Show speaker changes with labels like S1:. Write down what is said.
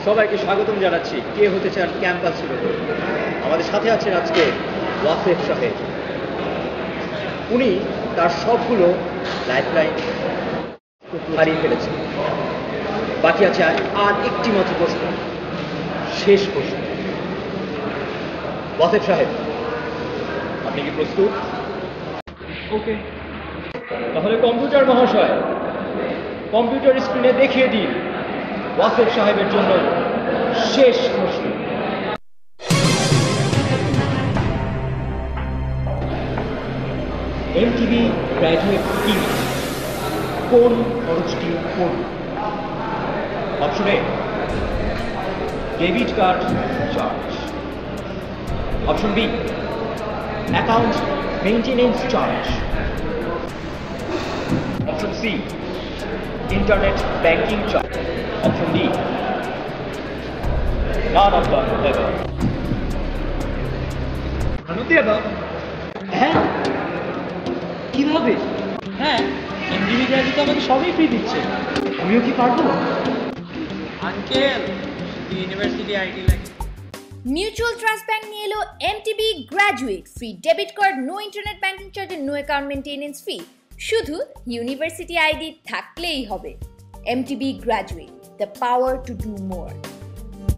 S1: সবাইকে স্বাগতম জানাচ্ছি কে হতে চান ক্যাম্পাস শুরু। আমাদের সাথে আছেন আজকে ওয়াসেফ সাহেব। উনি তার সবগুলো লাইফলাইন হারিয়ে ফেলেছেন। বাকি আছে আর একটি মাত্র প্রশ্ন, শেষ প্রশ্ন। ওয়াসেফ সাহেব, আপনি কি প্রস্তুত? ওকে, তাহলে কম্পিউটার মহাশয় কম্পিউটার স্ক্রিনে দেখিয়ে দিন ওয়াসেফ সাহেবের জন্য শেষ প্রশ্ন। এমটিভি গ্র্যাজুয়েট স্কিম কোন খরচটি করবে? Option A debit card charge, option B account maintenance charge, option C internet banking charge, option D none of the above. None of the above? হ্যাঁ, কিভাবে? হ্যাঁ, এমটিভি গ্র্যাজুয়েট তো আমাকে সবই ফ্রি দিচ্ছে, আমিও কি পারবো?
S2: আঙ্কেল ইউনিভার্সিটি আইডি লাগে।
S3: মিউচুয়াল ট্রাস্ট ব্যাংক নিয়ে এলো MTB graduate free debit card, no internet banking charge, no account maintenance fee. শুধু ইউনিভার্সিটি আইডি থাকলেই হবে। MTB graduate, the power to do more.